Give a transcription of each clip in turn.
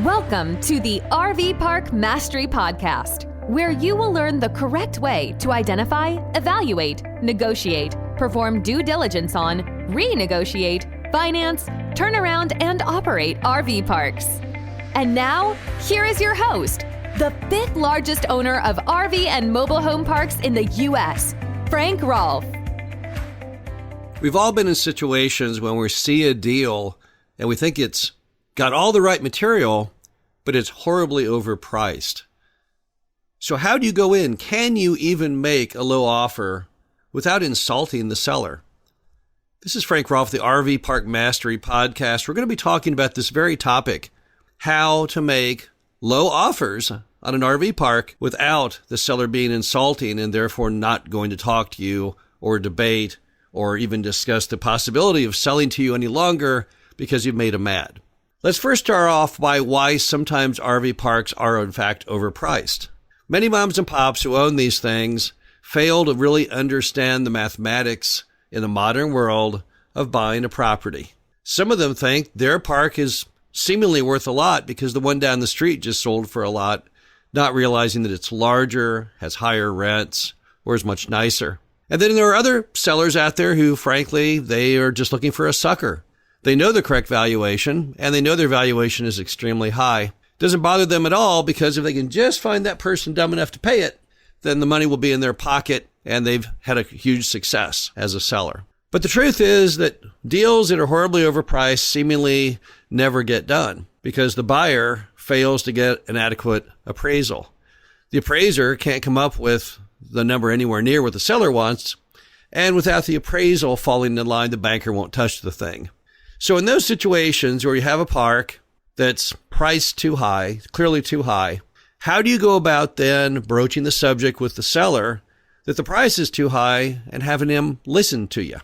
Welcome to the RV Park Mastery Podcast, where you will learn the correct way to identify, evaluate, negotiate, perform due diligence on, renegotiate, finance, turn around, and operate RV parks. And now, here is your host, the fifth largest owner of RV and mobile home parks in the U.S., Frank Rolfe. We've all been in situations when we see a deal and we think it's got all the right material, but it's horribly overpriced. So how do you go in? Can you even make a low offer without insulting the seller? This is Frank Rolfe, the RV Park Mastery Podcast. We're going to be talking about this very topic, how to make low offers on an RV park without the seller being insulting and therefore not going to talk to you or debate or even discuss the possibility of selling to you any longer because you've made them mad. Let's first start off by why sometimes RV parks are in fact overpriced. Many moms and pops who own these things fail to really understand the mathematics in the modern world of buying a property. Some of them think their park is seemingly worth a lot because the one down the street just sold for a lot, not realizing that it's larger, has higher rents, or is much nicer. And then there are other sellers out there who, frankly, they are just looking for a sucker. They know the correct valuation, and they know their valuation is extremely high. Doesn't bother them at all because if they can just find that person dumb enough to pay it, then the money will be in their pocket, and they've had a huge success as a seller. But the truth is that deals that are horribly overpriced seemingly never get done because the buyer fails to get an adequate appraisal. The appraiser can't come up with the number anywhere near what the seller wants, and without the appraisal falling in line, the banker won't touch the thing. So in those situations where you have a park that's priced too high, clearly too high, how do you go about then broaching the subject with the seller that the price is too high and having him listen to you?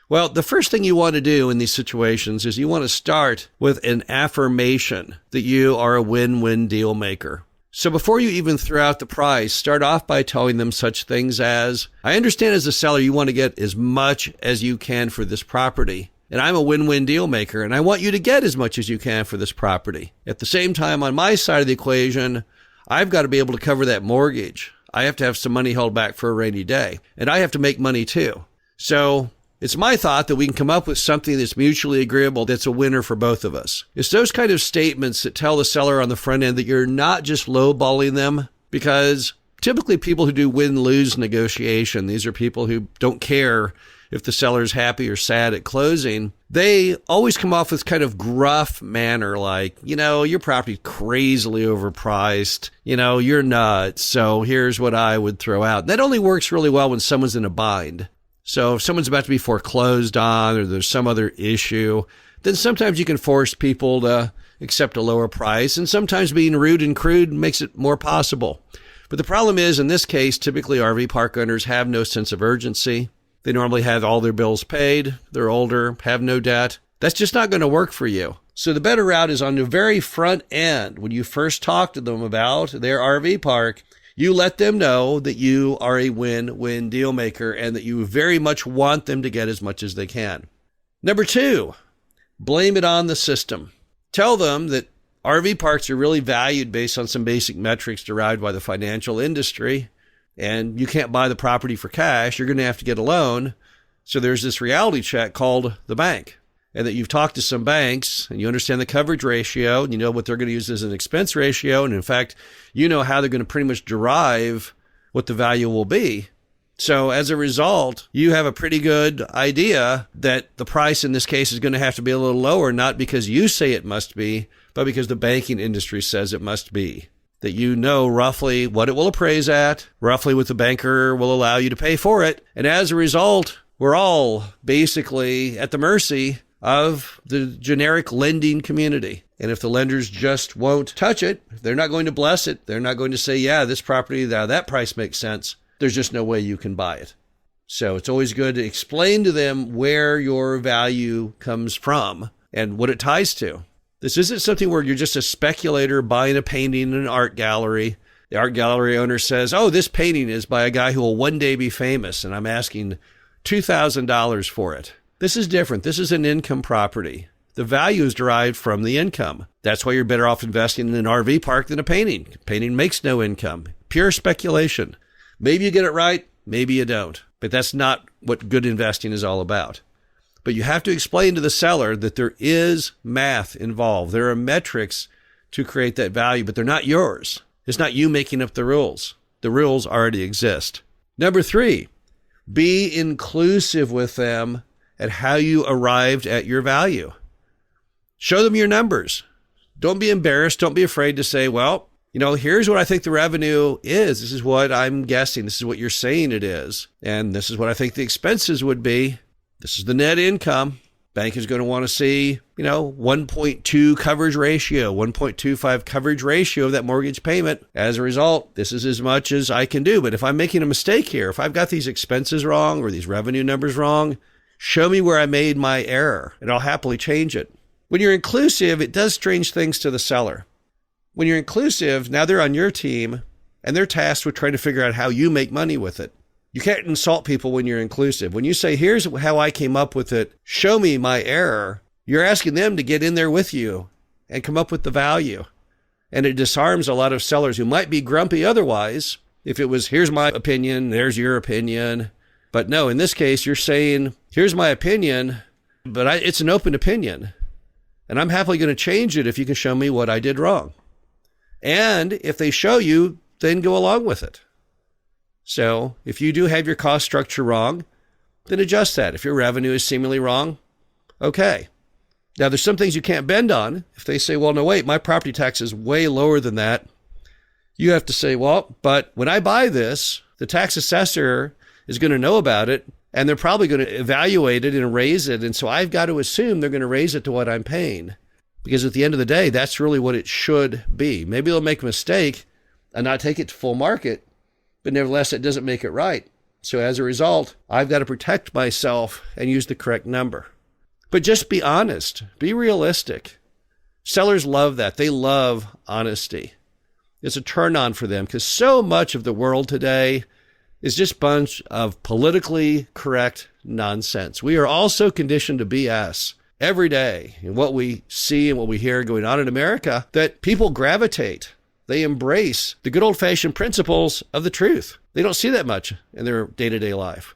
Well, the first thing you want to do in these situations is you want to start with an affirmation that you are a win-win deal maker. So before you even throw out the price, start off by telling them such things as, I understand as a seller you want to get as much as you can for this property. And I'm a win-win deal maker, and I want you to get as much as you can for this property. At the same time, on my side of the equation, I've got to be able to cover that mortgage. I have to have some money held back for a rainy day, and I have to make money too. So it's my thought that we can come up with something that's mutually agreeable that's a winner for both of us. It's those kind of statements that tell the seller on the front end that you're not just lowballing them, because typically people who do win-lose negotiation, these are people who don't care if the seller's happy or sad at closing, they always come off with kind of gruff manner like, your property's crazily overpriced, you're nuts, so here's what I would throw out. That only works really well when someone's in a bind. So if someone's about to be foreclosed on or there's some other issue, then sometimes you can force people to accept a lower price, and sometimes being rude and crude makes it more possible. But the problem is, in this case, typically RV park owners have no sense of urgency. They normally have all their bills paid, they're older, have no debt. That's just not going to work for you. So the better route is on the very front end. When you first talk to them about their RV park, you let them know that you are a win-win deal maker and that you very much want them to get as much as they can. Number 2, blame it on the system. Tell them that RV parks are really valued based on some basic metrics derived by the financial industry, and you can't buy the property for cash, you're going to have to get a loan. So there's this reality check called the bank, and that you've talked to some banks and you understand the coverage ratio and you know what they're going to use as an expense ratio. And in fact, you know how they're going to pretty much derive what the value will be. So as a result, you have a pretty good idea that the price in this case is going to have to be a little lower, not because you say it must be, but because the banking industry says it must be. That you know roughly what it will appraise at, roughly what the banker will allow you to pay for it. And as a result, we're all basically at the mercy of the generic lending community. And if the lenders just won't touch it, they're not going to bless it, they're not going to say, yeah, this property, that price makes sense, there's just no way you can buy it. So it's always good to explain to them where your value comes from and what it ties to. This isn't something where you're just a speculator buying a painting in an art gallery. The art gallery owner says, oh, this painting is by a guy who will one day be famous, and I'm asking $2,000 for it. This is different. This is an income property. The value is derived from the income. That's why you're better off investing in an RV park than a painting. Painting makes no income. Pure speculation. Maybe you get it right, maybe you don't. But that's not what good investing is all about. But you have to explain to the seller that there is math involved. There are metrics to create that value, but they're not yours. It's not you making up the rules. The rules already exist. Number 3, be inclusive with them at how you arrived at your value. Show them your numbers. Don't be embarrassed. Don't be afraid to say, well, here's what I think the revenue is. This is what I'm guessing. This is what you're saying it is. And this is what I think the expenses would be. This is the net income. Bank is going to want to see, 1.2 coverage ratio, 1.25 coverage ratio of that mortgage payment. As a result, this is as much as I can do. But if I'm making a mistake here, if I've got these expenses wrong or these revenue numbers wrong, show me where I made my error and I'll happily change it. When you're inclusive, it does strange things to the seller. When you're inclusive, now they're on your team and they're tasked with trying to figure out how you make money with it. You can't insult people when you're inclusive. When you say, here's how I came up with it, show me my error, you're asking them to get in there with you and come up with the value. And it disarms a lot of sellers who might be grumpy otherwise. If it was, here's my opinion, there's your opinion. But no, in this case, you're saying, here's my opinion, but it's an open opinion. And I'm happily going to change it if you can show me what I did wrong. And if they show you, then go along with it. So if you do have your cost structure wrong, then adjust that. If your revenue is seemingly wrong, okay. Now there's some things you can't bend on. If they say, well, no, wait, my property tax is way lower than that. You have to say, well, but when I buy this, the tax assessor is going to know about it and they're probably going to evaluate it and raise it. And so I've got to assume they're going to raise it to what I'm paying. Because at the end of the day, that's really what it should be. Maybe they'll make a mistake and not take it to full market, but nevertheless, it doesn't make it right. So as a result, I've got to protect myself and use the correct number. But just be honest, be realistic. Sellers love that. They love honesty. It's a turn on for them because so much of the world today is just a bunch of politically correct nonsense. We are all so conditioned to BS every day in what we see and what we hear going on in America that people gravitate. They embrace the good old-fashioned principles of the truth. They don't see that much in their day-to-day life.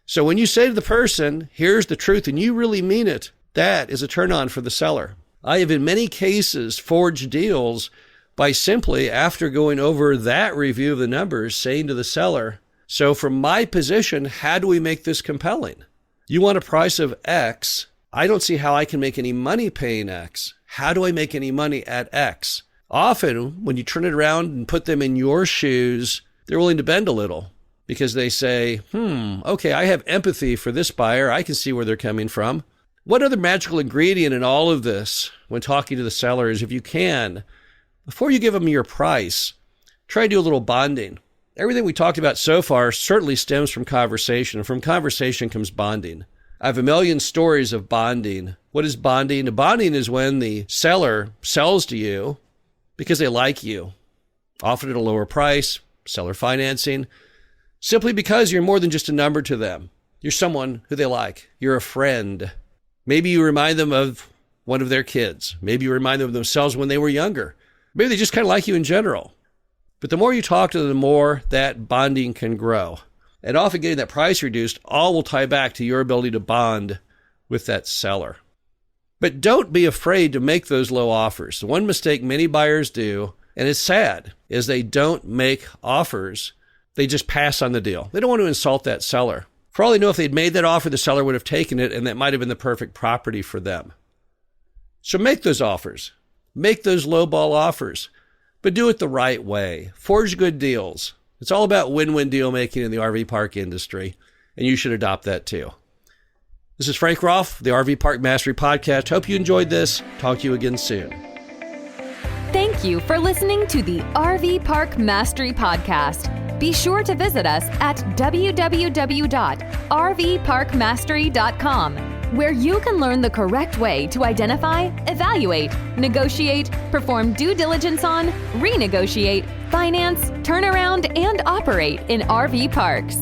So when you say to the person, here's the truth, and you really mean it, that is a turn-on for the seller. I have in many cases forged deals by simply, after going over that review of the numbers, saying to the seller, so from my position, how do we make this compelling? You want a price of X. I don't see how I can make any money paying X. How do I make any money at X? Often, when you turn it around and put them in your shoes, they're willing to bend a little because they say, okay, I have empathy for this buyer. I can see where they're coming from. What other magical ingredient in all of this when talking to the seller is if you can, before you give them your price, try to do a little bonding. Everything we talked about so far certainly stems from conversation, and from conversation comes bonding. I have a million stories of bonding. What is bonding? Bonding is when the seller sells to you because they like you, often at a lower price, seller financing, simply because you're more than just a number to them. You're someone who they like. You're a friend. Maybe you remind them of one of their kids. Maybe you remind them of themselves when they were younger. Maybe they just kind of like you in general. But the more you talk to them, the more that bonding can grow. And often getting that price reduced all will tie back to your ability to bond with that seller. But don't be afraid to make those low offers. The one mistake many buyers do, and it's sad, is they don't make offers. They just pass on the deal. They don't want to insult that seller. For all they know, if they'd made that offer, the seller would have taken it, and that might have been the perfect property for them. So make those offers. Make those lowball offers. But do it the right way. Forge good deals. It's all about win-win deal making in the RV park industry, and you should adopt that too. This is Frank Rolfe, the RV Park Mastery Podcast. Hope you enjoyed this. Talk to you again soon. Thank you for listening to the RV Park Mastery Podcast. Be sure to visit us at www.rvparkmastery.com, where you can learn the correct way to identify, evaluate, negotiate, perform due diligence on, renegotiate, finance, turn around, and operate in RV parks.